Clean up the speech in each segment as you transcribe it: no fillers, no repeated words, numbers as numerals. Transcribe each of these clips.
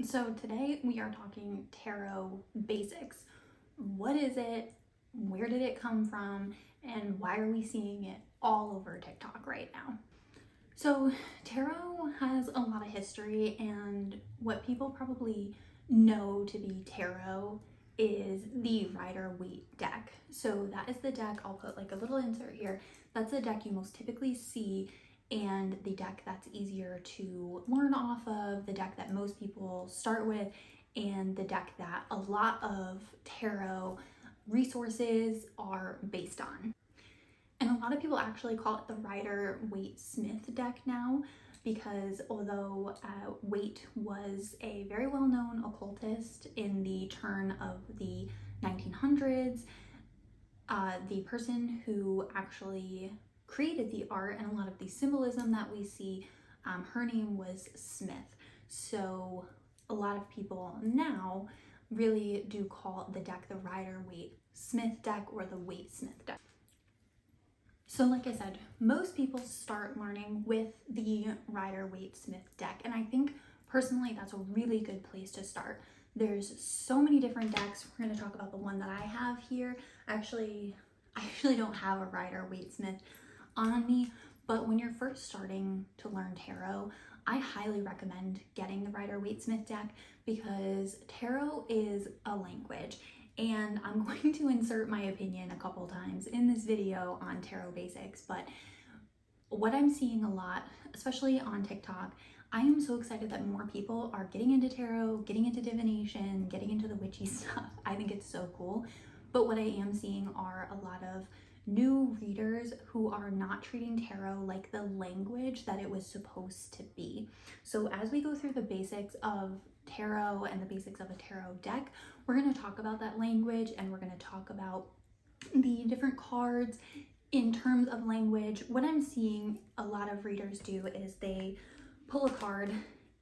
So today we are talking tarot basics. What is it? Where did it come from? And why are we seeing it all over TikTok right now? So tarot has a lot of history, and what people probably know to be tarot is the Rider-Waite deck. So that is the deck, I'll put like a little insert here. That's the deck you most typically see, and the deck that's easier to learn off of, the deck that most people start with, and the deck that a lot of tarot resources are based on. And a lot of people actually call it the Rider-Waite-Smith deck now, because although Waite was a very well-known occultist in the turn of the 1900s, the person who actually created the art and a lot of the symbolism that we see, her name was Smith. So a lot of people now really do call the deck the Rider-Waite-Smith deck or the Waite-Smith deck. So like I said, most people start learning with the Rider-Waite-Smith deck, and I think personally that's a really good place to start. There's so many different decks. We're going to talk about the one that I have here. I actually don't have a Rider-Waite-Smith on me, but when you're first starting to learn tarot, I highly recommend getting the Rider-Waite-Smith deck, because tarot is a language. And I'm going to insert my opinion a couple times in this video on tarot basics, but what I'm seeing a lot, especially on TikTok, I am so excited that more people are getting into tarot, getting into divination, getting into the witchy stuff. I think it's so cool. But what I am seeing are a lot of new readers who are not treating tarot like the language that it was supposed to be. So as we go through the basics of tarot and the basics of a tarot deck, we're going to talk about that language, and we're going to talk about the different cards in terms of language. What I'm seeing a lot of readers do is they pull a card,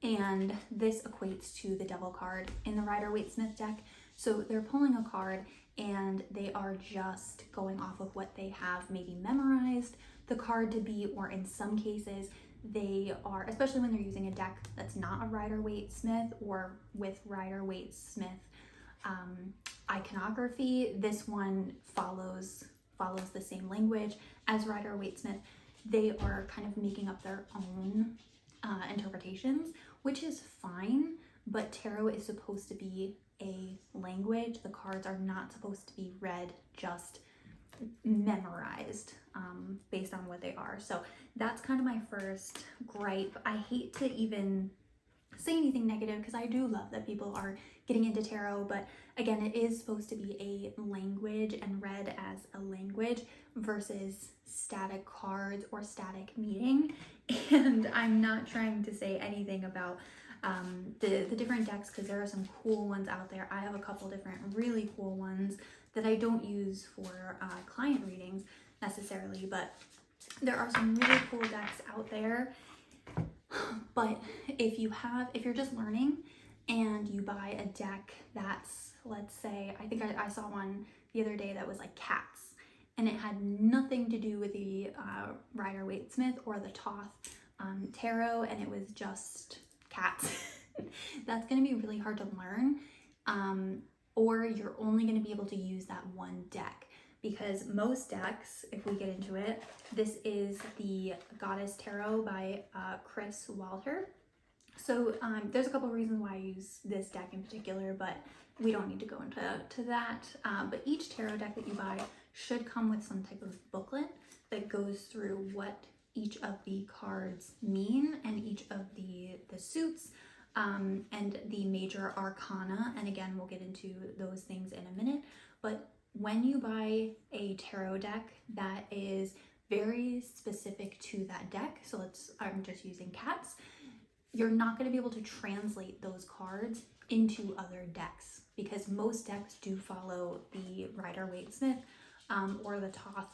and this equates to the Devil card in the Rider-Waite-Smith deck. So they're pulling a card and they are just going off of what they have maybe memorized the card to be, or in some cases they are, especially when they're using a deck that's not a Rider-Waite-Smith or with Rider-Waite-Smith iconography. This one follows the same language as Rider-Waite-Smith. They are kind of making up their own interpretations, which is fine, but tarot is supposed to be a language. The cards are not supposed to be read, just memorized based on what they are. So that's kind of my first gripe. I hate to even say anything negative, because I do love that people are getting into tarot, but again, it is supposed to be a language and read as a language versus static cards or static meaning. And I'm not trying to say anything about the different decks, because there are some cool ones out there. I have a couple different really cool ones that I don't use for client readings necessarily, but there are some really cool decks out there. But if you're just learning and you buy a deck that's, let's say, I think I saw one the other day that was like cats, and it had nothing to do with the Rider-Waite-Smith or the Thoth tarot, and it was just cats. That's going to be really hard to learn, or you're only going to be able to use that one deck, because most decks, if we get into it, this is the Goddess Tarot by Chris Walter. So there's a couple reasons why I use this deck in particular, but we don't need to go into that. But each tarot deck that you buy should come with some type of booklet that goes through what each of the cards mean, and each of the suits, and the major arcana. And again, we'll get into those things in a minute. But when you buy a tarot deck that is very specific to that deck, so I'm just using cats, you're not going to be able to translate those cards into other decks, because most decks do follow the Rider-Waite-Smith or the Thoth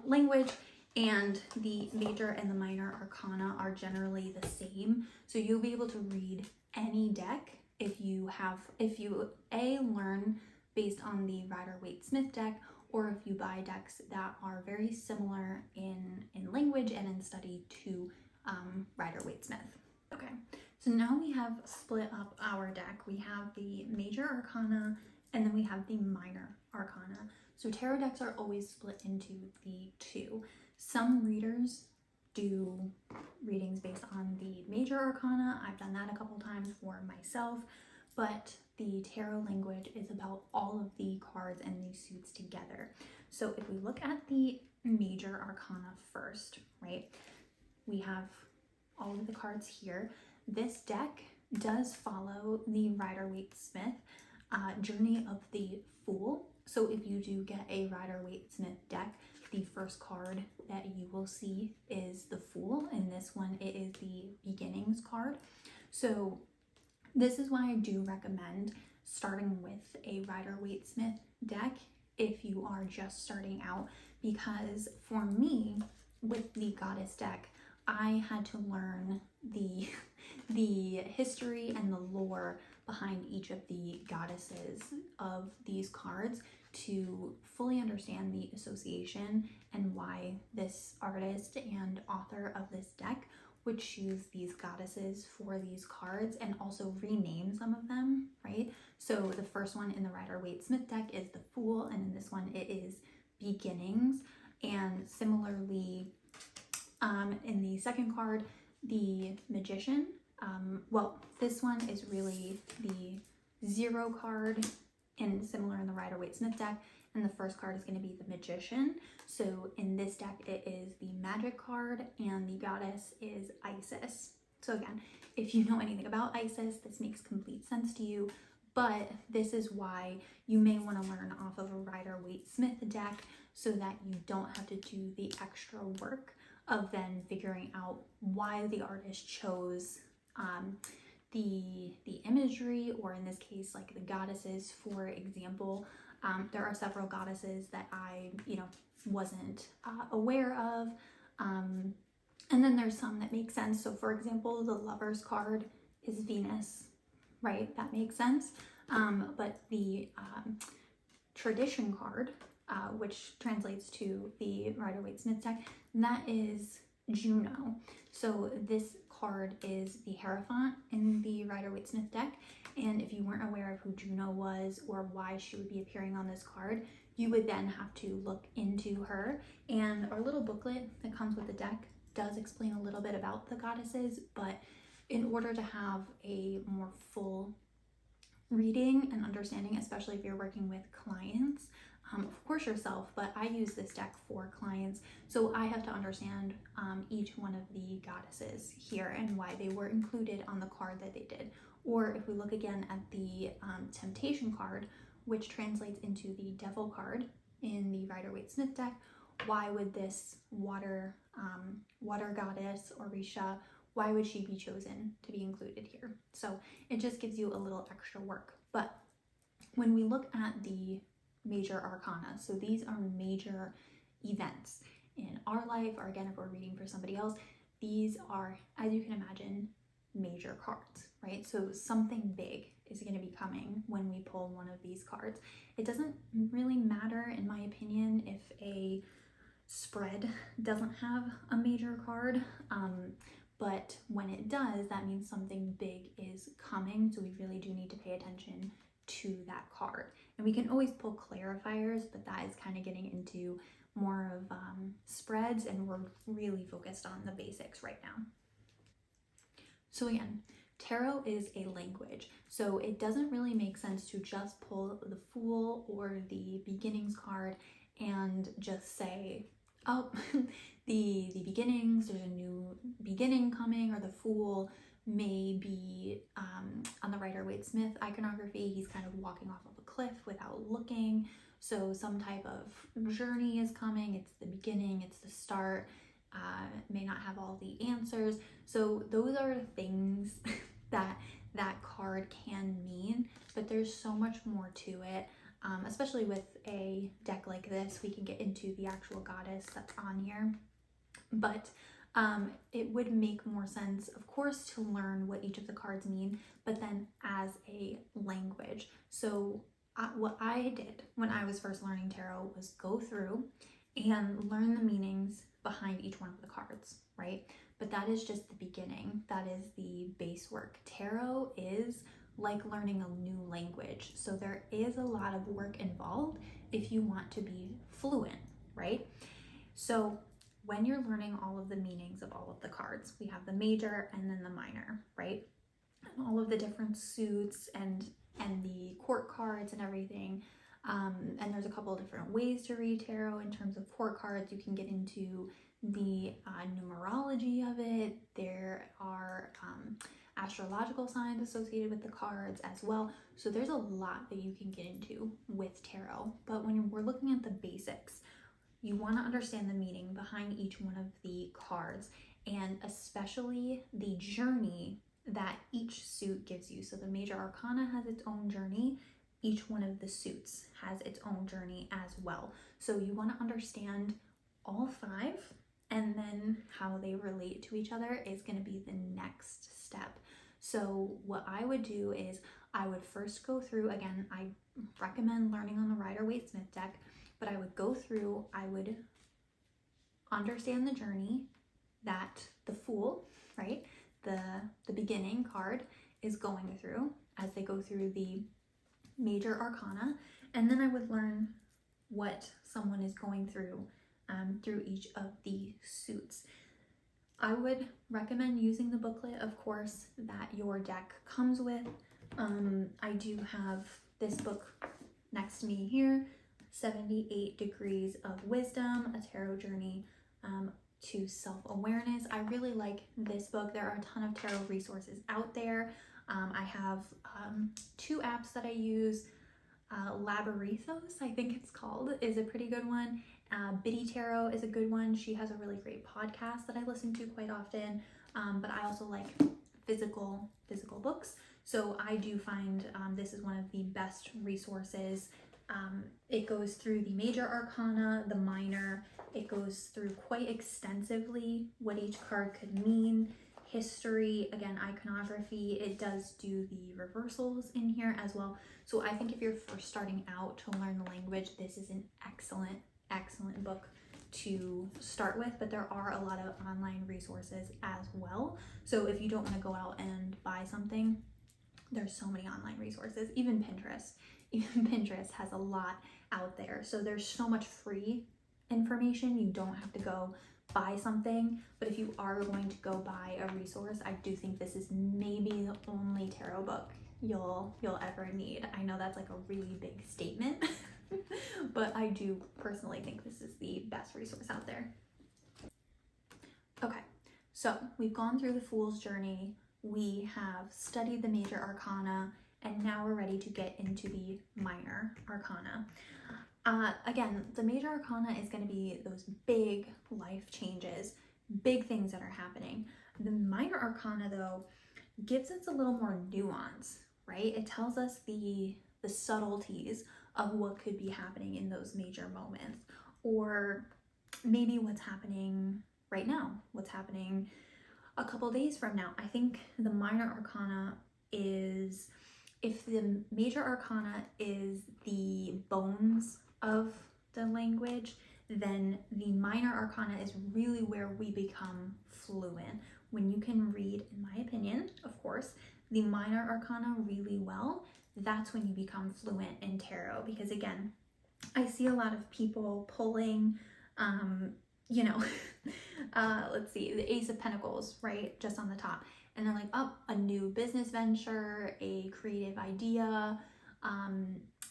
language, and the major and the minor arcana are generally the same. So you'll be able to read any deck if you learn based on the Rider-Waite-Smith deck, or if you buy decks that are very similar in language and in study to Rider-Waite-Smith. Okay, So now we have split up our deck. We have the major arcana and then we have the minor arcana. So tarot decks are always split into the two. Some readers do readings based on the major arcana. I've done that a couple times for myself, but the tarot language is about all of the cards and these suits together. So if we look at the major arcana first, right, we have all of the cards here. This deck does follow the Rider-Waite-Smith Journey of the Fool. So if you do get a Rider-Waite-Smith deck, the first card that you will see is the Fool. In this one, it is the Beginnings card. So this is why I do recommend starting with a Rider-Waite-Smith deck if you are just starting out, because for me, with the Goddess deck, I had to learn the history and the lore behind each of the goddesses of these cards to fully understand the association and why this artist and author of this deck would choose these goddesses for these cards and also rename some of them, right? So the first one in the Rider-Waite-Smith deck is the Fool, and in this one it is Beginnings. And similarly, in the second card, the Magician, well, this one is really the Zero card, and similar in the Rider-Waite-Smith deck, and the first card is going to be the Magician. So in this deck, it is the Magic card, and the goddess is Isis. So again, if you know anything about Isis, this makes complete sense to you, but this is why you may want to learn off of a Rider-Waite-Smith deck so that you don't have to do the extra work of then figuring out why the artist chose the imagery, or in this case, like the goddesses, for example. There are several goddesses that I, wasn't aware of. And then there's some that make sense. So for example, the Lovers card is Venus, right? That makes sense. But the Tradition card, which translates to the Rider-Waite-Smith deck, that is Juno. So this card is the Hierophant in the Rider-Waite-Smith deck, and if you weren't aware of who Juno was or why she would be appearing on this card, you would then have to look into her. And our little booklet that comes with the deck does explain a little bit about the goddesses, but in order to have a more full reading and understanding, especially if you're working with clients, of course yourself, but I use this deck for clients, so I have to understand each one of the goddesses here and why they were included on the card that they did. Or if we look again at the Temptation card, which translates into the Devil card in the Rider-Waite-Smith deck, why would this water goddess, Orisha, why would she be chosen to be included here? So it just gives you a little extra work. But when we look at the major arcana, so these are major events in our life, or again, if we're reading for somebody else, these are, as you can imagine, major cards, right? So something big is going to be coming when we pull one of these cards. It doesn't really matter, in my opinion, if a spread doesn't have a major card, but when it does, that means something big is coming, so we really do need to pay attention to that card. And we can always pull clarifiers, but that is kind of getting into more of spreads, and we're really focused on the basics right now. So again, tarot is a language, so it doesn't really make sense to just pull the Fool or the Beginnings card and just say, oh, the beginnings, there's a new beginning coming, or the Fool may be on the Rider-Waite-Smith iconography, he's kind of walking off of a cliff without looking, so some type of journey is coming, it's the beginning, it's the start, may not have all the answers. So those are things that that card can mean, but there's so much more to it. Especially with a deck like this, we can get into the actual goddess that's on here, but it would make more sense, of course, to learn what each of the cards mean, but then as a language. So what I did when I was first learning tarot was go through and learn the meanings behind each one of the cards, right? but that is just the beginning. That is the base work. Tarot is like learning a new language. So there is a lot of work involved if you want to be fluent, right? So when you're learning all of the meanings of all of the cards, we have the major and then the minor, right? And all of the different suits and the court cards and everything. And there's a couple of different ways to read tarot in terms of court cards. You can get into the numerology of it. There are astrological signs associated with the cards as well. So there's a lot that you can get into with tarot. But when we're looking at the basics, you want to understand the meaning behind each one of the cards, and especially the journey that each suit gives you. So the major arcana has its own journey. Each one of the suits has its own journey as well. So you want to understand all 5, and then how they relate to each other is going to be the next step. So what I would do is I would first go through, again, I recommend learning on the Rider-Waite-Smith deck, but I would go through, I would understand the journey that the Fool, right, the beginning card is going through as they go through the major arcana, and then I would learn what someone is going through through each of the suits. I would recommend using the booklet, of course, that your deck comes with. I do have this book next to me here, 78 Degrees of Wisdom, a tarot journey to self-awareness. I really like this book. There are a ton of tarot resources out there. I have 2 apps that I use. Labyrinthos, I think it's called, is a pretty good one. Biddy Tarot is a good one. She has a really great podcast that I listen to quite often. But I also like physical books. So I do find this is one of the best resources. It goes through the major arcana, the minor. It goes through quite extensively what each card could mean. History, again, iconography. It does do the reversals in here as well. So I think if you're first starting out to learn the language, this is an excellent book to start with, but there are a lot of online resources as well. So if you don't want to go out and buy something, there's so many online resources. Even Pinterest has a lot out there. So there's so much free information. You don't have to go buy something, but if you are going to go buy a resource, I do think this is maybe the only tarot book you'll ever need. I know that's like a really big statement, but I do personally think this is the best resource out there. Okay, so we've gone through the Fool's journey, we have studied the major arcana, and now we're ready to get into the minor arcana. Again, the major arcana is going to be those big life changes, big things that are happening. The minor arcana, though, gives us a little more nuance, right? It tells us the subtleties of what could be happening in those major moments, or maybe what's happening right now, what's happening a couple days from now. I think the minor arcana is, if the major arcana is the bones of the language, then the minor arcana is really where we become fluent. When you can read, in my opinion, of course, the minor arcana really well, that's when you become fluent in tarot. Because again, I see a lot of people pulling, let's see, the Ace of Pentacles, right, just on the top. And they're like, oh, a new business venture, a creative idea,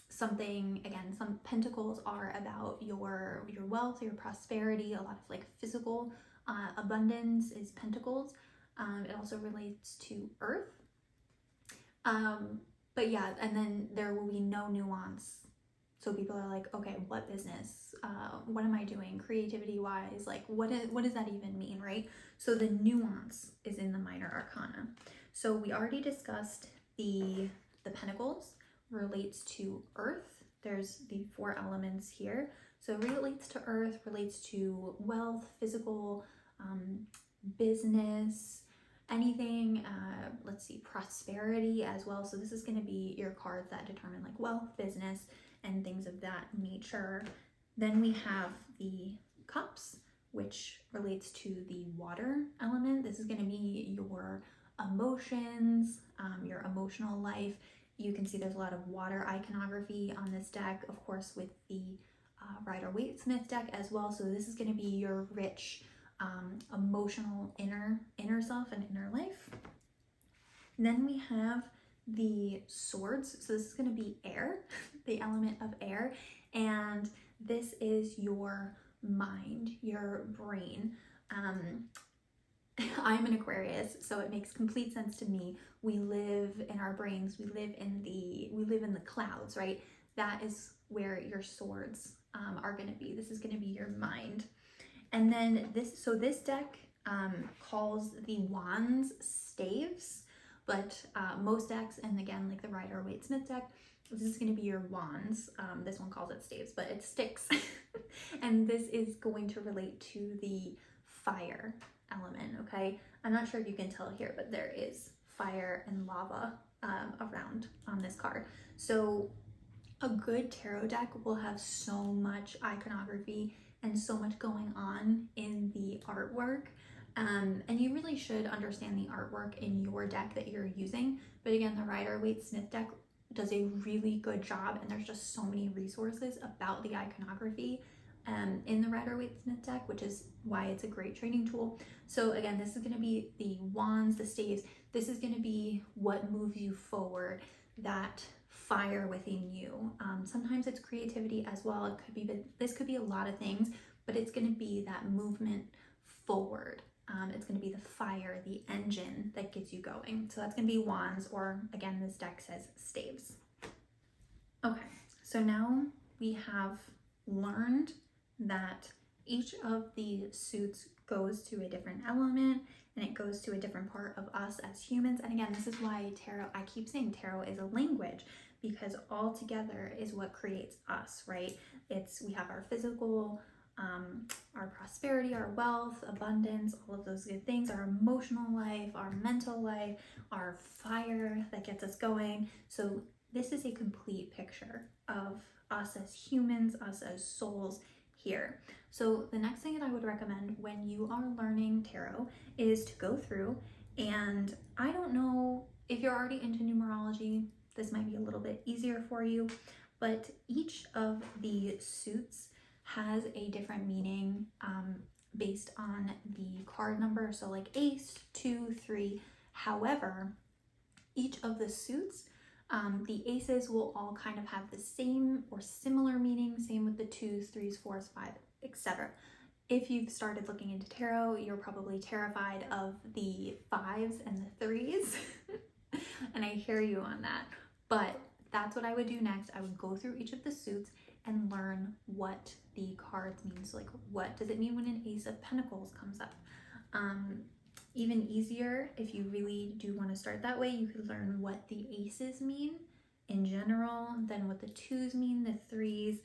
something. Again, some pentacles are about your wealth, your prosperity. A lot of like physical abundance is pentacles. It also relates to earth. But yeah, and then there will be no nuance. So people are like, okay, what business? What am I doing creativity wise? Like, what does that even mean, right? So the nuance is in the minor arcana. So we already discussed the pentacles relates to earth. There's the 4 elements here. So it relates to earth, relates to wealth, physical, business, anything, let's see, prosperity as well. So this is going to be your cards that determine like wealth, business, and things of that nature. Then we have the cups, which relates to the water element. This is going to be your emotions, your emotional life. You can see there's a lot of water iconography on this deck, of course, with the Rider-Waite-Smith deck as well. So this is going to be your rich, emotional inner self and inner life. Then we have the swords. So this is going to be air, the element of air, and this is your mind, your brain. I'm an Aquarius, so it makes complete sense to me. We live in our brains. We live in the clouds, right? That is where your swords are going to be. This is going to be your mind. And then this deck calls the wands staves, but most decks, and again, like the Rider-Waite-Smith deck, this is going to be your wands. This one calls it staves, but it's sticks. And this is going to relate to the fire element, okay? I'm not sure if you can tell here, but there is fire and lava around on this card. So a good tarot deck will have so much iconography and so much going on in the artwork. And you really should understand the artwork in your deck that you're using. But again, the Rider-Waite-Smith deck does a really good job, and there's just so many resources about the iconography in the Rider-Waite-Smith deck, which is why it's a great training tool. So again, this is going to be the wands, the staves. This is going to be what moves you forward, that fire within you. Sometimes it's creativity as well. It could be, this could be a lot of things, but it's going to be that movement forward. It's going to be the fire, the engine that gets you going. So that's going to be wands, or again, this deck says staves. Okay, so now we have learned that each of the suits goes to a different element, and it goes to a different part of us as humans. And again, this is why tarot, I keep saying tarot is a language, because all together is what creates us, right? We have our physical, our prosperity, our wealth, abundance, all of those good things, our emotional life, our mental life, our fire that gets us going. So this is a complete picture of us as humans, us as souls here. So the next thing that I would recommend when you are learning tarot is to go through, and I don't know if you're already into numerology, this might be a little bit easier for you, but each of the suits has a different meaning based on the card number. So like ace, 2, 3. However, each of the suits, the aces will all kind of have the same or similar meaning. Same with the 2s, 3s, 4s, 5, etc. If you've started looking into tarot, you're probably terrified of the 5s and the 3s. And I hear you on that. But that's what I would do next. I would go through each of the suits and learn what the cards mean. So like, what does it mean when an Ace of Pentacles comes up? Even easier, if you really do want to start that way, you could learn what the aces mean in general, then what the 2s mean, the 3s.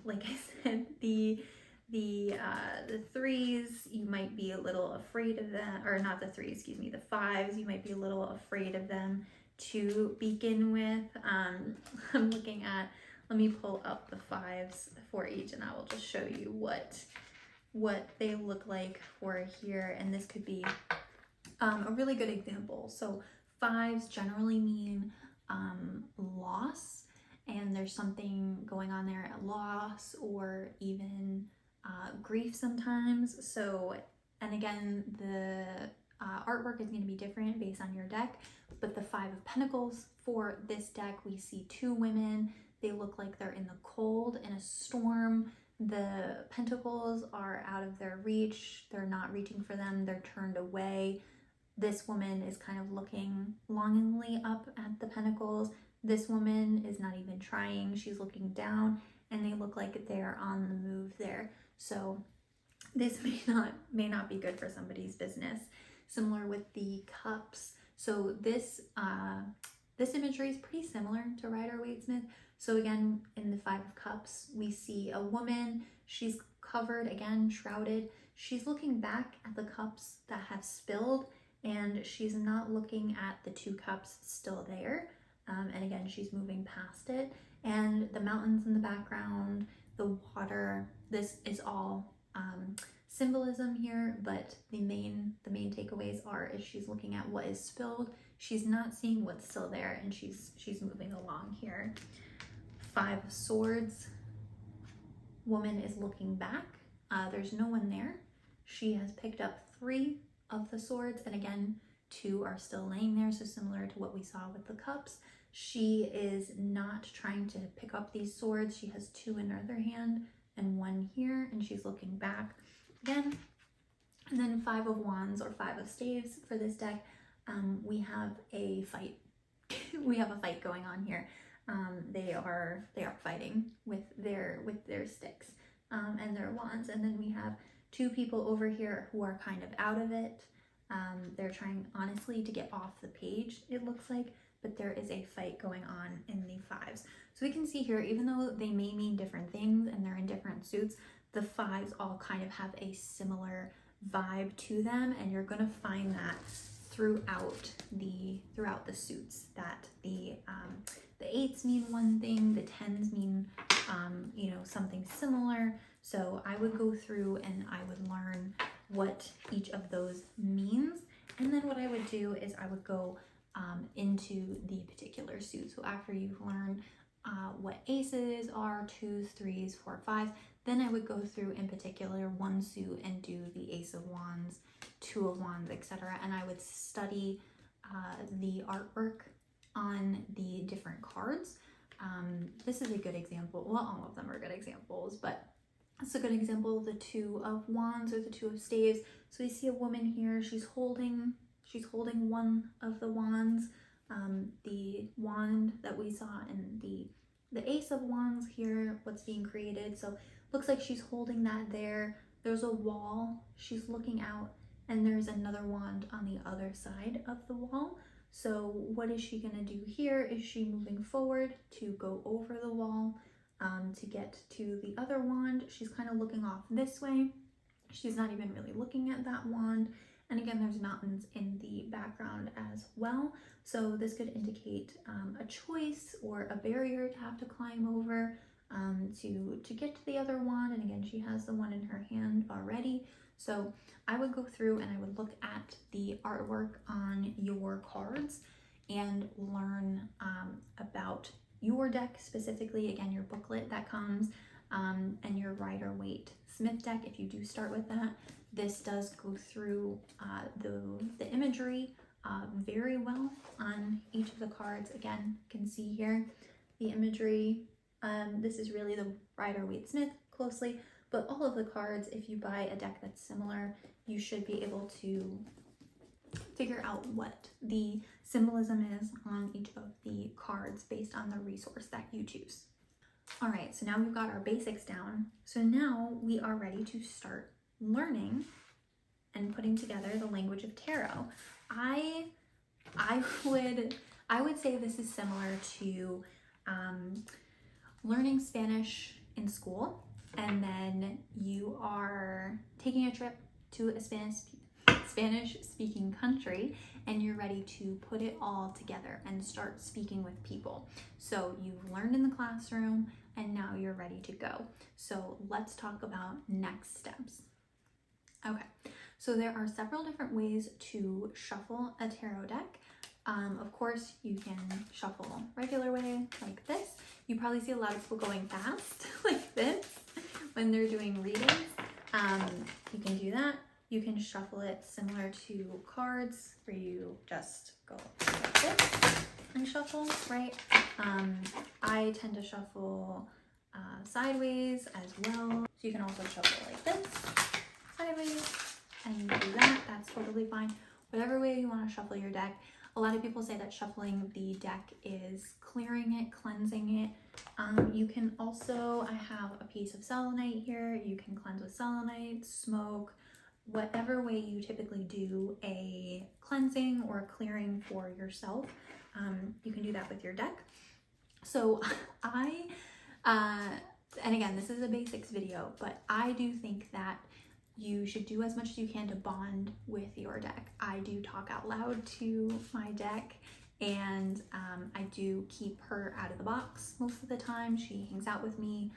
Like I said, the 3s, you might be a little afraid of them, or not the 3s, excuse me, the 5s, you might be a little afraid of them to begin with. I'm looking at, let me pull up the 5s for each, and I will just show you what they look like for here. And this could be a really good example. So 5s generally mean loss, and there's something going on there, a loss or even grief sometimes. So, and again, the artwork is going to be different based on your deck, but the 5 of Pentacles for this deck, we see 2 women. They look like they're in the cold, in a storm. The pentacles are out of their reach. They're not reaching for them. They're turned away. This woman is kind of looking longingly up at the pentacles. This woman is not even trying. She's looking down, and they look like they're on the move there. So this may not be good for somebody's business. Similar with the cups. So this imagery is pretty similar to Rider-Waite-Smith. So again, in the 5 of Cups, we see a woman. She's covered, again, shrouded. She's looking back at the cups that have spilled, and she's not looking at the 2 cups still there. And again, she's moving past it. And the mountains in the background, the water, this is all symbolism here, but the main takeaways are is she's looking at what is spilled, she's not seeing what's still there, and she's moving along here. 5 of Swords, woman is looking back. There's no one there. She has picked up 3 of the swords, and again, 2 are still laying there, so similar to what we saw with the cups. She is not trying to pick up these swords. She has 2 in her other hand and 1 here, and she's looking back again. And then 5 of Wands or 5 of Staves for this deck. We have a fight. We have a fight going on here. They are fighting with their sticks and their wands. And then we have 2 people over here who are kind of out of it. They're trying honestly to get off the page, it looks like, but there is a fight going on in the 5s. So we can see here, even though they may mean different things and they're in different suits, the 5s all kind of have a similar vibe to them, and you're going to find that throughout the suits, that the 8s mean one thing, the 10s mean you know, something similar. So I would go through and I would learn what each of those means, and then what I would do is I would go into the particular suit. So after you've learned what aces are, 2s, 3s, 4, 5s, then I would go through in particular one suit and do the Ace of Wands, 2 of Wands, etc. And I would study the artwork on the different cards. This is a good example. Well, all of them are good examples, but it's a good example of the 2 of Wands or the 2 of Staves. So you see a woman here, she's holding one of the wands, the wand that we saw in the Ace of Wands here, what's being created. So looks like she's holding that there. There's a wall, she's looking out, and there's another wand on the other side of the wall. So what is she gonna do here? Is she moving forward to go over the wall to get to the other wand? She's kind of looking off this way. She's not even really looking at that wand. And again, there's mountains in the background as well. So this could indicate a choice or a barrier to have to climb over to get to the other wand. And again, she has the one in her hand already. So I would go through and I would look at the artwork on your cards and learn about your deck specifically. Again, your booklet that comes and your Rider-Waite Smith deck, if you do start with that. This does go through the imagery very well on each of the cards. Again, you can see here the imagery. This is really the Rider-Waite Smith closely, but all of the cards, if you buy a deck that's similar, you should be able to figure out what the symbolism is on each of the cards based on the resource that you choose. All right, so now we've got our basics down. So now we are ready to start learning and putting together the language of tarot. I would say this is similar to learning Spanish in school, and then you are taking a trip to a Spanish speaking country, and you're ready to put it all together and start speaking with people. So you've learned in the classroom and now you're ready to go. So let's talk about next steps. Okay, so there are several different ways to shuffle a tarot deck. Of course, you can shuffle regular way like this. You probably see a lot of people going fast like this when they're doing readings. You can do that. You can shuffle it similar to cards, where you just go like this and shuffle, right? I tend to shuffle sideways as well. So you can also shuffle like this, sideways, and do that. That's totally fine. Whatever way you want to shuffle your deck. A lot of people say that shuffling the deck is clearing it, cleansing it. You can also, I have a piece of selenite here. You can cleanse with selenite, smoke, whatever way you typically do a cleansing or a clearing for yourself. You can do that with your deck. So and again, this is a basics video, but I do think that you should do as much as you can to bond with your deck. I do talk out loud to my deck, and I do keep her out of the box most of the time. She hangs out with me.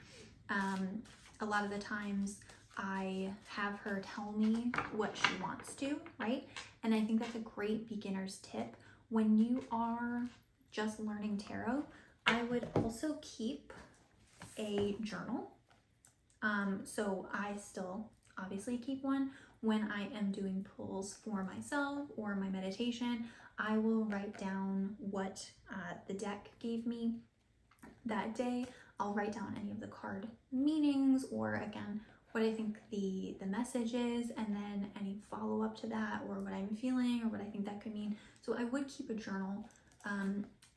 A lot of the times I have her tell me what she wants to, right? And I think that's a great beginner's tip. When you are just learning tarot, I would also keep a journal. So I still obviously keep one. When I am doing pulls for myself or my meditation, I will write down what the deck gave me that day. I'll write down any of the card meanings, or again, what I think the message is, and then any follow-up to that, or what I'm feeling, or what I think that could mean. So I would keep a journal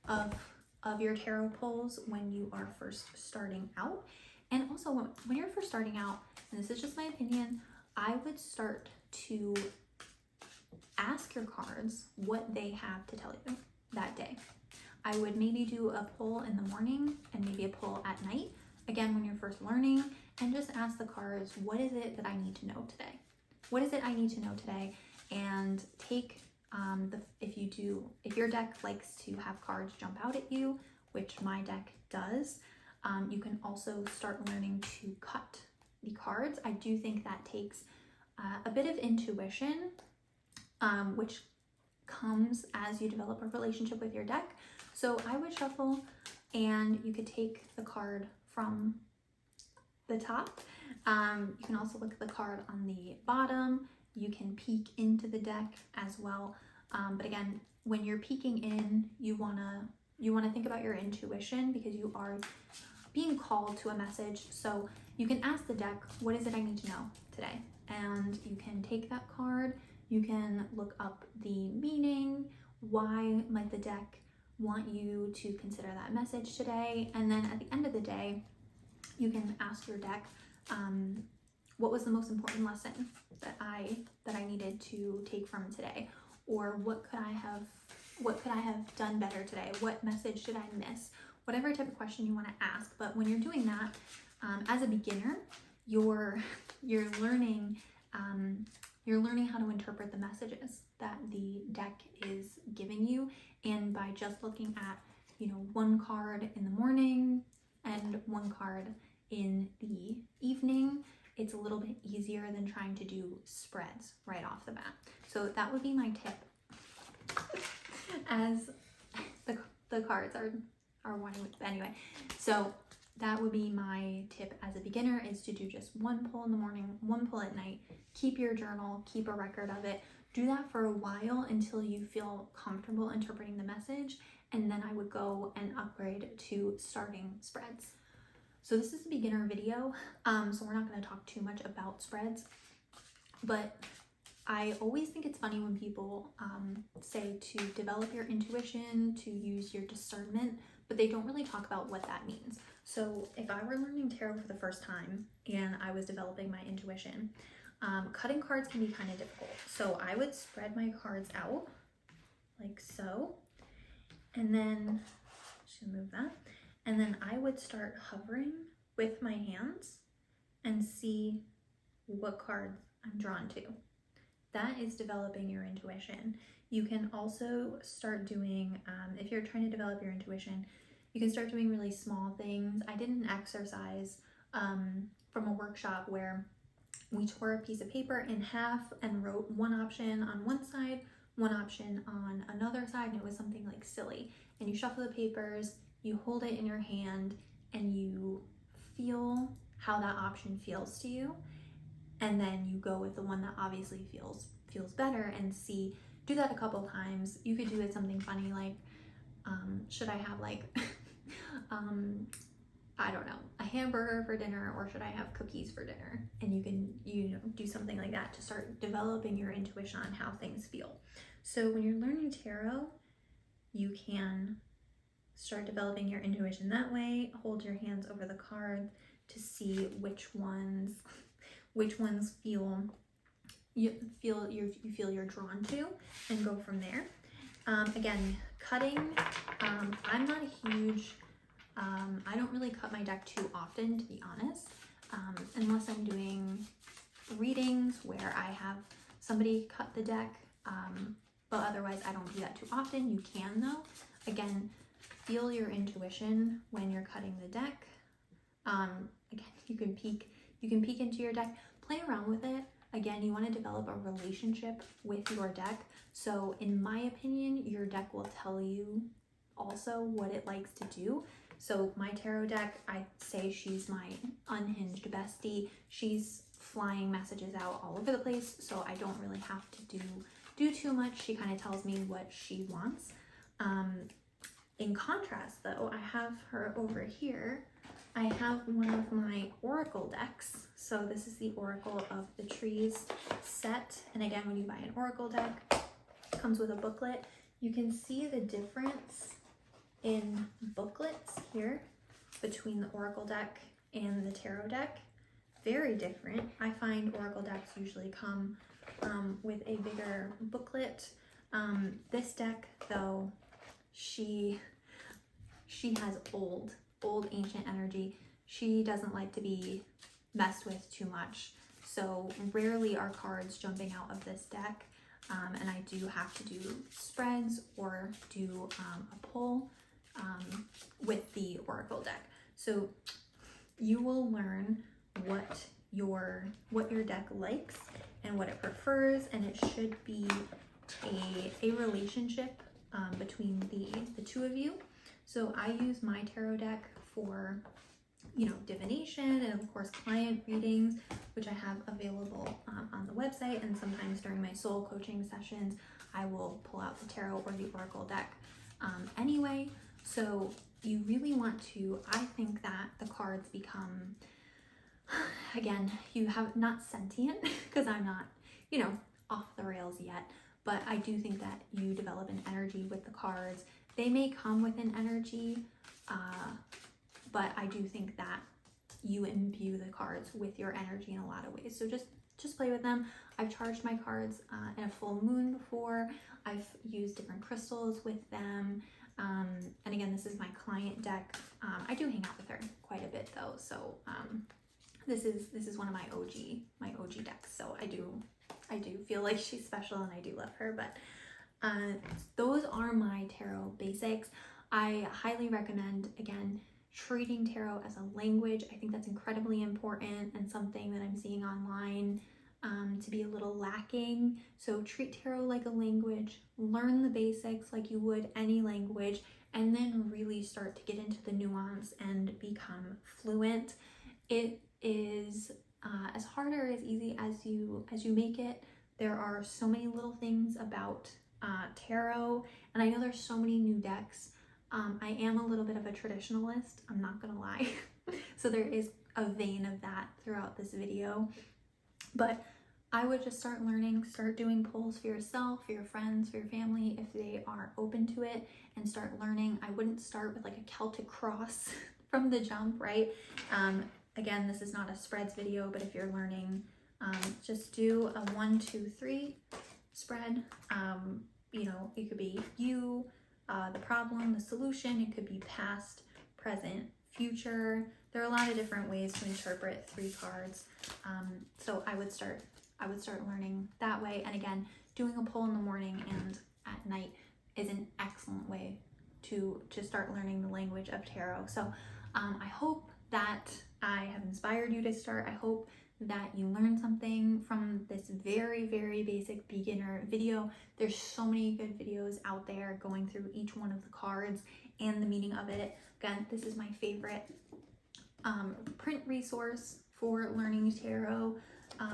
of your tarot pulls when you are first starting out. And also when you're first starting out, and this is just my opinion, I would start to ask your cards what they have to tell you that day. I would maybe do a pull in the morning and maybe a pull at night, again, when you're first learning, and just ask the cards, what is it that I need to know today? What is it I need to know today? And take, if your deck likes to have cards jump out at you, which my deck does, you can also start learning to cut the cards. I do think that takes a bit of intuition, which comes as you develop a relationship with your deck. So I would shuffle, and you could take the card from the top. You can also look at the card on the bottom. You can peek into the deck as well. But again, when you're peeking in, you wanna think about your intuition, because you are being called to a message. So you can ask the deck, what is it I need to know today? And you can take that card, you can look up the meaning, why might the deck want you to consider that message today, and then at the end of the day, you can ask your deck, what was the most important lesson that I needed to take from today, or what could I have done better today? What message did I miss? Whatever type of question you want to ask. But when you're doing that, as a beginner, you're learning how to interpret the messages that the deck is giving you. And by just looking at, one card in the morning and one card in the evening, it's a little bit easier than trying to do spreads right off the bat. So that would be my tip, as the cards are wanting with. Anyway, so that would be my tip as a beginner, is to do just one pull in the morning, one pull at night. Keep your journal, keep a record of it. Do that for a while until you feel comfortable interpreting the message, and then I would go and upgrade to starting spreads. So this is a beginner video, so we're not going to talk too much about spreads, but I always think it's funny when people say to develop your intuition, to use your discernment, but they don't really talk about what that means. So if I were learning tarot for the first time and I was developing my intuition, cutting cards can be kind of difficult. So I would spread my cards out like so, and then just gonna move that, and then I would start hovering with my hands and see what cards I'm drawn to. That is developing your intuition. You can also start doing, if you're trying to develop your intuition, you can start doing really small things. I did an exercise from a workshop where we tore a piece of paper in half and wrote one option on one side, one option on another side, and it was something like silly. And you shuffle the papers, you hold it in your hand, and you feel how that option feels to you. And then you go with the one that obviously feels better, and do that a couple times. You could do it something funny like, should I have like, I don't know, a hamburger for dinner, or should I have cookies for dinner? And you can, do something like that to start developing your intuition on how things feel. So when you're learning tarot, you can start developing your intuition that way. Hold your hands over the card to see which ones you feel you're drawn to, and go from there. Again, cutting, I'm not a huge, I don't really cut my deck too often, to be honest, unless I'm doing readings where I have somebody cut the deck, but otherwise I don't do that too often. You can though. Again, feel your intuition when you're cutting the deck. Again, you can peek into your deck. play around with it. Again, you want to develop a relationship with your deck. So in my opinion, your deck will tell you also what it likes to do. So my tarot deck, I say she's my unhinged bestie. She's flying messages out all over the place, so I don't really have to do too much. She kind of tells me what she wants. In contrast though, I have her over here. I have one of my oracle decks. So this is the Oracle of the Trees set. And again, when you buy an oracle deck, it comes with a booklet. You can see the difference in booklets here between the oracle deck and the tarot deck. Very different. I find oracle decks usually come with a bigger booklet. This deck though, she has old ancient energy. She doesn't like to be messed with too much. So rarely are cards jumping out of this deck. And I do have to do spreads or do a pull with the oracle deck. So you will learn what your deck likes and what it prefers, and it should be a relationship between the two of you. So I use my tarot deck for, you know, divination and of course client readings, which I have available on the website, and sometimes during my soul coaching sessions I will pull out the tarot or the oracle deck anyway. So you really want to, I think that the cards become, again, you have not sentient, because I'm not, you know, off the rails yet, but I do think that you develop an energy with the cards. They may come with an energy, but I do think that you imbue the cards with your energy in a lot of ways. So just play with them. I've charged my cards in a full moon before. I've used different crystals with them. And again, this is my client deck. I do hang out with her quite a bit though. So this is one of my OG decks. So I do feel like she's special and I do love her. But those are my tarot basics. I highly recommend, again, treating tarot as a language. I think that's incredibly important and something that I'm seeing online to be a little lacking. So treat tarot like a language, learn the basics like you would any language, and then really start to get into the nuance and become fluent. It is as hard or as easy as you make it. There are so many little things about tarot, and I know there's so many new decks. I am a little bit of a traditionalist, I'm not gonna lie. So there is a vein of that throughout this video. But I would just start learning, start doing polls for yourself, for your friends, for your family, if they are open to it, and start learning. I wouldn't start with like a Celtic cross from the jump, right? Again, this is not a spreads video, but if you're learning, just do a 1, 2, 3 spread. You know, it could be you, the problem, the solution. It could be past, present, future. There are a lot of different ways to interpret 3 cards. So I would start learning that way. And again, doing a poll in the morning and at night is an excellent way to start learning the language of tarot. So I hope that I have inspired you to start. I hope that you learned something from this very, very basic beginner video. There's so many good videos out there going through each one of the cards and the meaning of it. Again, this is my favorite print resource for learning tarot.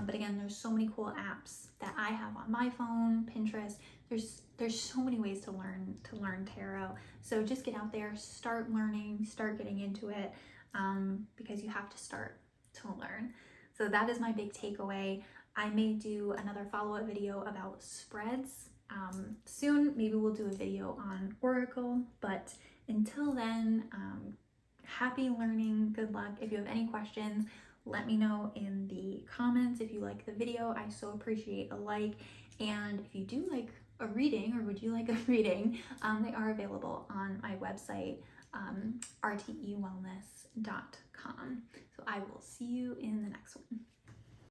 But again, there's so many cool apps that I have on my phone, Pinterest. There's so many ways to learn tarot. So just get out there, start learning, start getting into it, because you have to start to learn. So that is my big takeaway. I may do another follow-up video about spreads soon. Maybe we'll do a video on Oracle, but until then, happy learning, good luck. If you have any questions, let me know in the comments. If you like the video, I so appreciate a like. And if you do like a reading, or would you like a reading, they are available on my website, rtewellness.com. So I will see you in the next one.